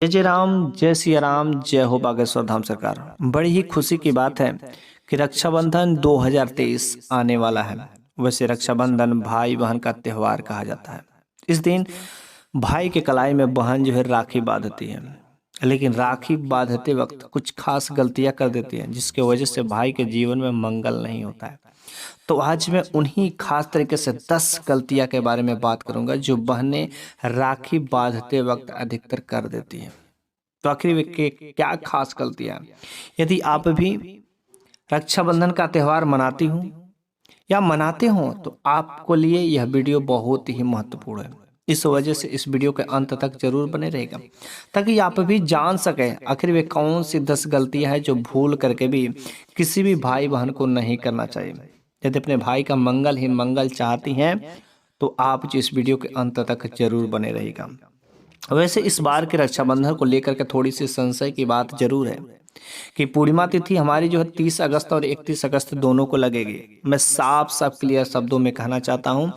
जय जय राम, जय सिया राम, जय हो बागेश्वर धाम सरकार। बड़ी ही खुशी की बात है कि रक्षाबंधन 2023 आने वाला है। वैसे रक्षाबंधन भाई बहन का त्योहार कहा जाता है। इस दिन भाई के कलाई में बहन जो है राखी बांधती है, लेकिन राखी बांधते वक्त कुछ खास गलतियां कर देती है, जिसके वजह से भाई के जीवन में मंगल नहीं होता है। तो आज मैं उन्हीं खास तरीके से 10 गलतियां के बारे में बात करूंगा जो बहनें राखी बांधते वक्त अधिकतर कर देती हैं। तो आखिर वे के क्या खास गलतियां हैं? यदि आप भी रक्षाबंधन का त्यौहार मनाती हूँ या मनाते हो तो आपको लिए यह वीडियो बहुत ही महत्वपूर्ण है। इस वजह से इस वीडियो के अंत तक जरूर बने रहेगा, ताकि आप भी जान सकें आखिर वे कौन सी 10 गलतियां हैं जो भूल करके भी किसी भी भाई बहन को नहीं करना चाहिए। यदि अपने भाई का मंगल ही मंगल चाहती हैं तो आप जो इस वीडियो के अंत तक जरूर बने रहेगा। वैसे इस बार के रक्षाबंधन को लेकर के थोड़ी सी संशय की बात जरूर है कि पूर्णिमा तिथि हमारी जो है 30 अगस्त और 31 अगस्त दोनों को लगेगी। मैं साफ साफ क्लियर शब्दों में कहना चाहता हूं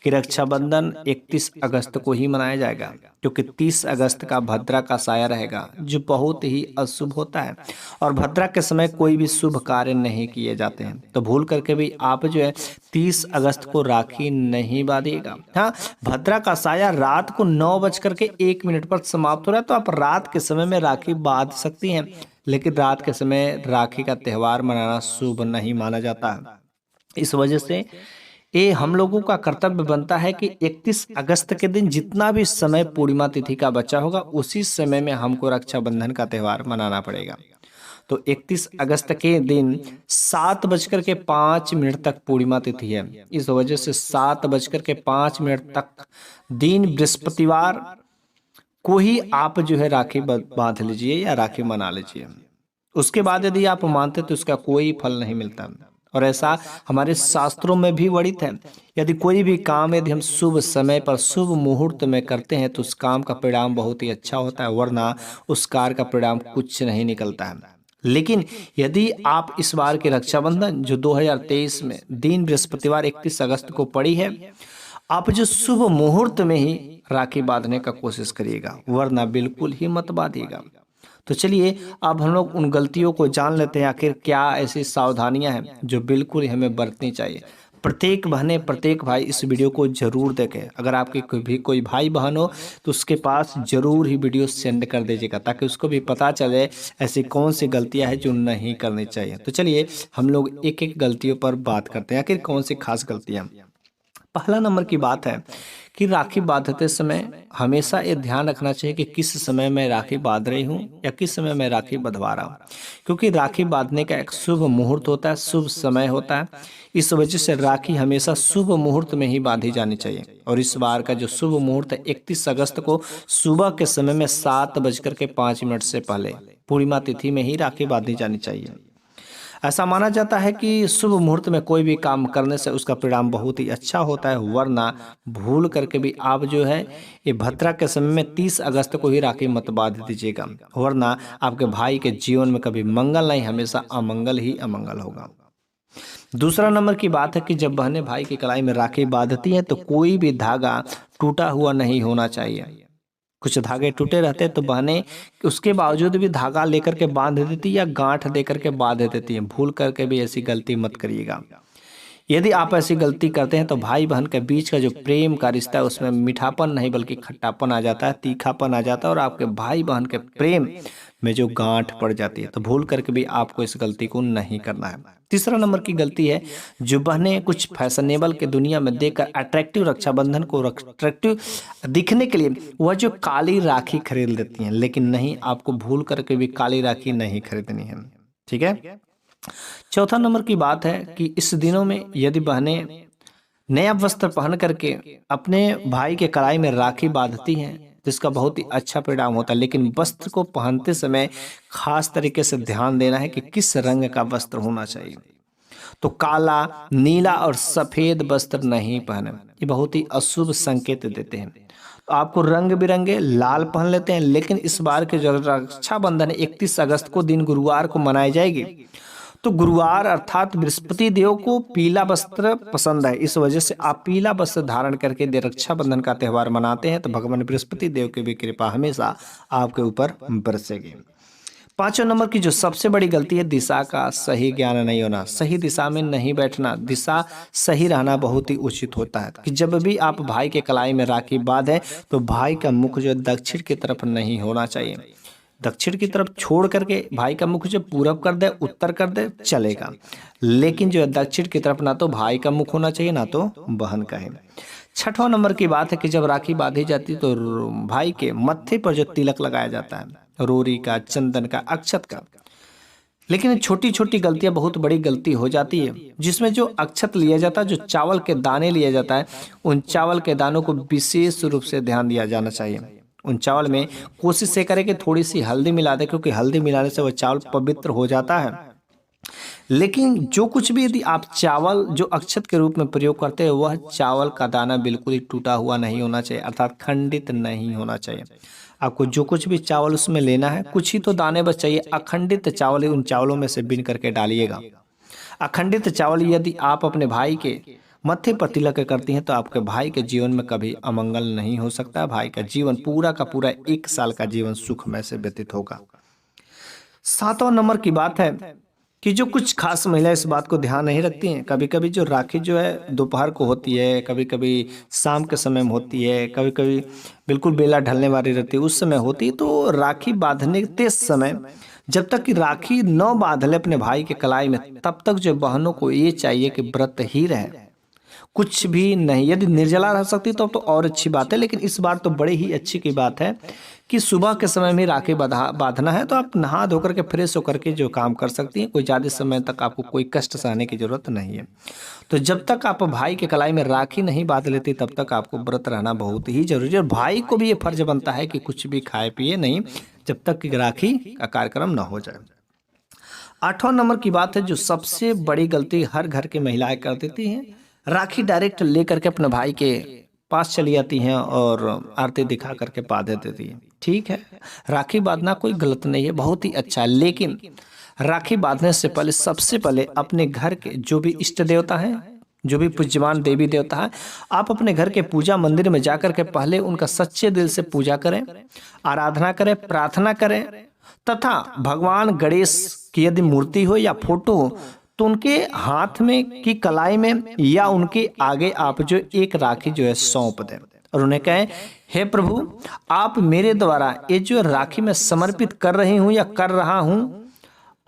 कि रक्षाबंधन 31 अगस्त को ही मनाया जाएगा, क्योंकि 30 अगस्त का भद्रा का साया रहेगा, जो बहुत ही अशुभ होता है और भद्रा के समय कोई भी शुभ कार्य नहीं किए जाते हैं। तो भूल करके भी आप जो है 30 अगस्त को राखी नहीं बांधिएगा। हाँ, भद्रा का साया रात को 9:01 पर समाप्त हो रहा है, तो आप रात के समय में राखी बांध सकती हैं, लेकिन रात के समय राखी का त्यौहार मनाना शुभ नहीं माना जाता। इस वजह से ये हम लोगों का कर्तव्य बनता है कि 31 अगस्त के दिन जितना भी समय पूर्णिमा तिथि का बचा होगा उसी समय में हमको रक्षाबंधन का त्यौहार मनाना पड़ेगा। तो 31 अगस्त के दिन 7:05 तक पूर्णिमा तिथि है। इस वजह से 7:05 तक दिन बृहस्पतिवार को ही आप जो है राखी बांध लीजिए या राखी मना लीजिए। उसके बाद यदि आप मानते तो उसका कोई फल नहीं मिलता, और ऐसा हमारे शास्त्रों में भी वर्णित है। यदि कोई भी काम यदि हम शुभ समय पर शुभ मुहूर्त में करते हैं तो उस काम का परिणाम बहुत ही अच्छा होता है, वरना उस कार्य का परिणाम कुछ नहीं निकलता है। लेकिन यदि आप इस बार के रक्षाबंधन जो 2023 में दिन बृहस्पतिवार 31 अगस्त को पड़ी है, आप जो शुभ मुहूर्त में ही राखी बांधने का कोशिश करिएगा, वरना बिल्कुल ही मत बांधिएगा। तो चलिए अब हम लोग उन गलतियों को जान लेते हैं, आखिर क्या ऐसी सावधानियां हैं जो बिल्कुल ही हमें बरतनी चाहिए। प्रत्येक बहने प्रत्येक भाई इस वीडियो को जरूर देखें। अगर आपके कोई भाई बहन हो तो उसके पास जरूर ही वीडियो सेंड कर दीजिएगा, ताकि उसको भी पता चले ऐसी कौन सी गलतियां हैं जो नहीं करनी चाहिए। तो चलिए हम लोग एक एक गलतियों पर बात करते हैं, आखिर कौन सी खास गलतियां। पहला नंबर की बात है कि राखी बांधते समय हमेशा ये ध्यान रखना चाहिए कि किस समय मैं राखी बांध रही हूँ या किस समय मैं राखी बंधवा रहा हूँ, क्योंकि राखी बांधने का एक शुभ मुहूर्त होता है, शुभ समय होता है। इस वजह से राखी हमेशा शुभ मुहूर्त में ही बांधी जानी चाहिए। और इस बार का जो शुभ मुहूर्त है 31 अगस्त को सुबह के समय में 7:05 से पहले पूर्णिमा तिथि में ही राखी बांधी जानी चाहिए। ऐसा माना जाता है कि शुभ मुहूर्त में कोई भी काम करने से उसका परिणाम बहुत ही अच्छा होता है, वरना भूल करके भी आप जो है ये भद्रा के समय में 30 अगस्त को ही राखी मत बांध दीजिएगा, वरना आपके भाई के जीवन में कभी मंगल नहीं, हमेशा अमंगल ही अमंगल होगा। दूसरा नंबर की बात है कि जब बहनें भाई की कलाई में राखी बांधती हैं तो कोई भी धागा टूटा हुआ नहीं होना चाहिए। कुछ धागे टूटे रहते हैं तो बहनें उसके बावजूद भी धागा लेकर के बांध देती या गांठ देकर के बांध देती हैं। भूल करके भी ऐसी गलती मत करिएगा। यदि आप ऐसी गलती करते हैं तो भाई बहन के बीच का जो प्रेम का रिश्ता है उसमें मीठापन नहीं बल्कि खट्टापन आ जाता है, तीखापन आ जाता है, और आपके भाई बहन के प्रेम में जो गांठ पड़ जाती है। तो भूल करके भी आपको इस गलती को नहीं करना है। तीसरा नंबर की गलती है जो बहनें कुछ फैशनेबल के दुनिया में देखकर अट्रैक्टिव रक्षाबंधन को अट्रैक्टिव दिखने के लिए वह जो काली राखी खरीद लेती हैं, लेकिन नहीं, आपको भूल करके भी काली राखी नहीं खरीदनी है। ठीक है। चौथा नंबर की बात है कि इस दिनों में यदि बहनें नया वस्त्र पहन करके अपने भाई के कलाई में राखी बांधती हैं तो इसका बहुत ही अच्छा परिणाम होता है, लेकिन वस्त्र को पहनते समय खास तरीके से ध्यान देना है कि किस रंग का वस्त्र होना चाहिए। तो काला, नीला और सफेद वस्त्र नहीं पहने, ये बहुत ही अशुभ संकेत देते हैं। तो आपको रंग बिरंगे लाल पहन लेते हैं, लेकिन इस बार के जो रक्षाबंधन 31 अगस्त को दिन गुरुवार को मनाई जाएगी, तो गुरुवार अर्थात बृहस्पति देव को पीला वस्त्र पसंद है, इस वजह से आप पीला वस्त्र धारण करके यदि रक्षाबंधन का त्यौहार मनाते हैं तो भगवान बृहस्पति देव की भी कृपा हमेशा आपके ऊपर बरसेगी। 5वें नंबर की जो सबसे बड़ी गलती है, दिशा का सही ज्ञान नहीं होना, सही दिशा में नहीं बैठना। दिशा सही रहना बहुत ही उचित होता है कि जब भी आप भाई के कलाई में राखी बांधे तो भाई का मुख जो दक्षिण की तरफ नहीं होना चाहिए। दक्षिण की तरफ छोड़ करके भाई का मुख जो पूरब कर दे, उत्तर कर दे, चलेगा, लेकिन जो है दक्षिण की तरफ ना तो भाई का मुख होना चाहिए ना तो बहन का है। 6वां नंबर की बात है कि जब राखी बांधी जाती है तो भाई के मत्थे पर जो तिलक लगाया जाता है, रोरी का, चंदन का, अक्षत का, लेकिन छोटी छोटी गलतियां बहुत बड़ी गलती हो जाती है, जिसमें जो अक्षत लिया जाता है, जो चावल के दाने लिया जाता है, उन चावल के दानों को विशेष रूप से ध्यान दिया जाना चाहिए। उन चावल में कोशिश ये करें कि थोड़ी सी हल्दी मिला दे, क्योंकि हल्दी मिलाने से वह चावल पवित्र हो जाता है। लेकिन जो कुछ भी यदि आप चावल जो अक्षत के रूप में प्रयोग करते हैं, वह चावल का दाना बिल्कुल ही टूटा हुआ नहीं होना चाहिए, अर्थात खंडित नहीं होना चाहिए। आपको जो कुछ भी चावल उसमें लेना है, कुछ ही तो दाने बस चाहिए, अखंडित चावल उन चावलों में से बीन करके डालिएगा। अखंडित चावल यदि आप अपने भाई के मत्थे पर तिलक करती हैं तो आपके भाई के जीवन में कभी अमंगल नहीं हो सकता। भाई का जीवन पूरा का पूरा 1 साल का जीवन सुखमय से व्यतीत होगा। 7वां नंबर की बात है कि जो कुछ खास महिलाएं इस बात को ध्यान नहीं रखती हैं, कभी कभी जो राखी जो है दोपहर को होती है, कभी कभी शाम के समय में होती है, कभी कभी बिल्कुल बेला ढलने वाली रहती है, उस समय होती है। तो राखी बांधने के समय जब तक कि राखी न बांध ले अपने भाई के कलाई में, तब तक जो बहनों को ये चाहिए कि व्रत ही रहे, कुछ भी नहीं। यदि निर्जला रह सकती तो और अच्छी बात है, लेकिन इस बार तो बड़ी ही अच्छी की बात है कि सुबह के समय में राखी बांधना है तो आप नहा धोकर के फ्रेश होकर के जो काम कर सकती हैं, कोई ज़्यादा समय तक आपको कोई कष्ट सहने की जरूरत नहीं है। तो जब तक आप भाई के कलाई में राखी नहीं बांध लेती तब तक आपको व्रत रहना बहुत ही जरूरी है। और भाई को भी ये फर्ज बनता है कि कुछ भी खाए पिए नहीं जब तक कि राखी का कार्यक्रम न हो जाए। 8वां नंबर की बात है, जो सबसे बड़ी गलती हर घर की महिलाएं कर देती हैं, राखी डायरेक्ट लेकर के अपने भाई के पास चली जाती हैं और आरती दिखा करके बांध देती है। ठीक है, राखी बांधना कोई गलत नहीं है, बहुत ही अच्छा है, लेकिन राखी बांधने से पहले सबसे पहले अपने घर के जो भी इष्ट देवता हैं, जो भी पूज्यमान देवी देवता है, आप अपने घर के पूजा मंदिर में जाकर के पहले उनका सच्चे दिल से पूजा करें, आराधना करें, प्रार्थना करें, तथा भगवान गणेश की यदि मूर्ति हो या फोटो हो तो उनके हाथ में की कलाई में या उनके आगे आप जो एक राखी जो है सौंप दें और उन्हें कहें, हे प्रभु, आप मेरे द्वारा ये जो राखी मैं समर्पित कर रही हूँ या कर रहा हूँ,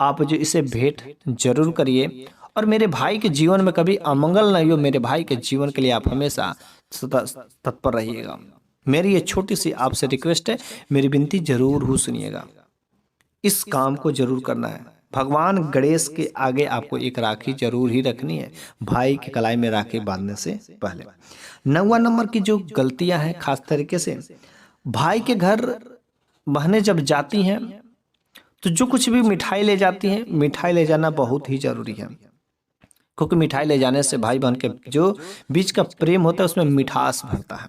आप जो इसे भेंट जरूर करिए और मेरे भाई के जीवन में कभी अमंगल नहीं हो, मेरे भाई के जीवन के लिए आप हमेशा तत्पर रहिएगा। मेरी ये छोटी सी आपसे रिक्वेस्ट है, मेरी विनती जरूर हो सुनिएगा, इस काम को जरूर करना है। भगवान गणेश के आगे आपको एक राखी जरूर ही रखनी है भाई के कलाई में राखी बांधने से पहले। 9वां नंबर की जो गलतियां हैं, खास तरीके से भाई के घर बहनें जब जाती हैं तो जो कुछ भी मिठाई ले जाती हैं, मिठाई ले जाना बहुत ही जरूरी है, क्योंकि मिठाई ले जाने से भाई बहन के जो बीच का प्रेम होता है उसमें मिठास भरता है।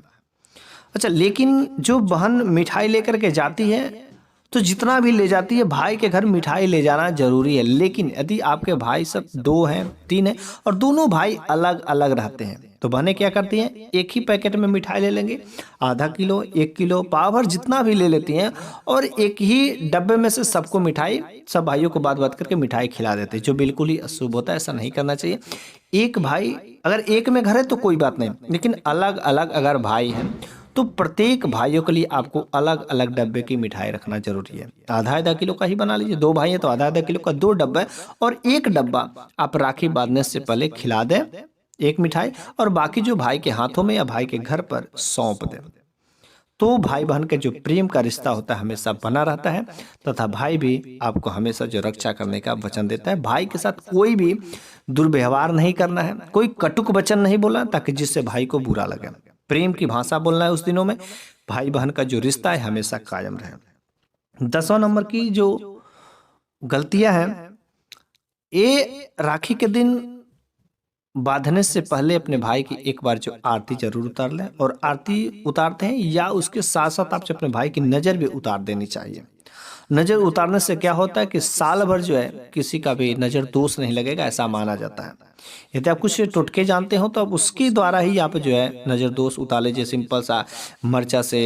अच्छा, लेकिन जो बहन मिठाई लेकर के जाती है तो जितना भी ले जाती है, भाई के घर मिठाई ले जाना जरूरी है, लेकिन यदि आपके भाई सब 2 हैं 3 हैं और दोनों भाई अलग अलग रहते हैं तो बहनें क्या करती हैं, एक ही पैकेट में मिठाई ले लेंगे, आधा किलो, 1 किलो, पाव भर जितना भी ले लेती हैं और एक ही डब्बे में से सबको मिठाई, सब भाइयों को बात बात करके मिठाई खिला देते हैं, जो बिल्कुल ही अशुभ होता है। ऐसा नहीं करना चाहिए। एक भाई अगर एक में घर है तो कोई बात नहीं, लेकिन अलग अलग अगर भाई हैं तो प्रत्येक भाइयों के लिए आपको अलग अलग डब्बे की मिठाई रखना जरूरी है। आधा किलो का ही बना लीजिए, 2 भाई हैं तो आधा किलो का 2 डब्बा और 1 डब्बा आप राखी बांधने से पहले खिला दें, 1 मिठाई, और बाकी जो भाई के हाथों में या भाई के घर पर सौंप दें। तो भाई बहन के जो प्रेम का रिश्ता होता है हमेशा बना रहता है, तथा भाई भी आपको हमेशा जो रक्षा करने का वचन देता है। भाई के साथ कोई भी दुर्व्यवहार नहीं करना है, कोई कटुक वचन नहीं बोलना ताकि जिससे भाई को बुरा लगे। प्रेम की भाषा बोलना है उस दिनों में, भाई बहन का जो रिश्ता है हमेशा कायम रहे। 10वां नंबर की जो गलतियां हैं, ये राखी के दिन बांधने से पहले अपने भाई की एक बार जो आरती जरूर उतार लें, और आरती उतारते हैं या उसके साथ साथ आपसे अपने भाई की नज़र भी उतार देनी चाहिए। नज़र उतारने से क्या होता है कि साल भर जो है किसी का भी नज़र दोष नहीं लगेगा, ऐसा माना जाता है। यदि आप कुछ टोटके जानते हो तो अब उसके द्वारा ही आप जो है नज़र दोष उतार लीजिए। सिंपल सा मरचा से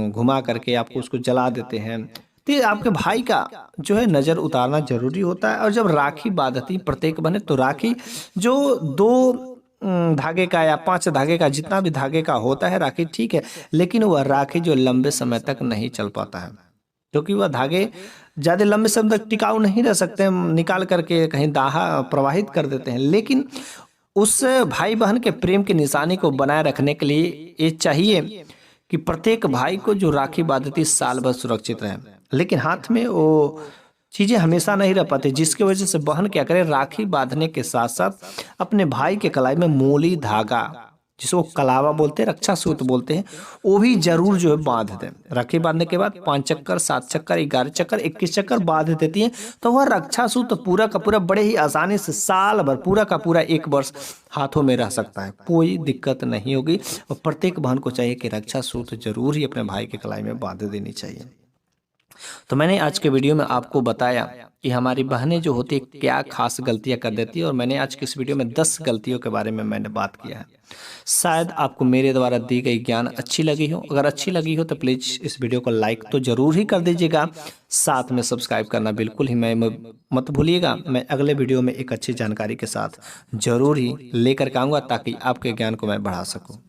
घुमा करके आपको उसको जला देते हैं, तो ये आपके भाई का जो है नज़र उतारना जरूरी होता है। और जब राखी बांधती प्रत्येक बने तो राखी जो 2 धागे का या 5 धागे का, जितना भी धागे का होता है राखी, ठीक है, लेकिन वह राखी जो लंबे समय तक नहीं चल पाता है, क्योंकि वह धागे ज़्यादा लंबे समय तक टिकाऊ नहीं रह सकते, हम निकाल करके कहीं दाहा प्रवाहित कर देते हैं। लेकिन उस भाई बहन के प्रेम की निशानी को बनाए रखने के लिए ये चाहिए कि प्रत्येक भाई को जो राखी बांधती साल भर सुरक्षित रहे। लेकिन हाथ में वो चीज़ें हमेशा नहीं रह पाती, जिसकी वजह से बहन क्या करे, राखी बांधने के साथ साथ अपने भाई के कलाई में मूली धागा, जिसको कलावा बोलते हैं, रक्षा सूत्र बोलते हैं, वो भी जरूर जो है बांध दें। राखी बांधने के बाद 5 चक्कर, 7 चक्कर, 11 चक्कर, 21 चक्कर बांध देती हैं, तो वह रक्षा सूत्र पूरा का पूरा बड़े ही आसानी से साल भर, पूरा का पूरा 1 वर्ष हाथों में रह सकता है, कोई दिक्कत नहीं होगी। और प्रत्येक बहन को चाहिए कि रक्षा सूत्र जरूर ही अपने भाई के कलाई में बांध देनी चाहिए। तो मैंने आज के वीडियो में आपको बताया कि हमारी बहनें जो होती है क्या खास गलतियां कर देती है, और मैंने आज की इस वीडियो में 10 गलतियों के बारे में मैंने बात किया है। शायद आपको मेरे द्वारा दी गई ज्ञान अच्छी लगी हो। अगर अच्छी लगी हो तो प्लीज़ इस वीडियो को लाइक तो ज़रूर ही कर दीजिएगा, साथ में सब्सक्राइब करना बिल्कुल ही मत भूलिएगा। मैं अगले वीडियो में एक अच्छी जानकारी के साथ ज़रूर ही लेकर के आऊँगा, ताकि आपके ज्ञान को मैं बढ़ा सकूँ।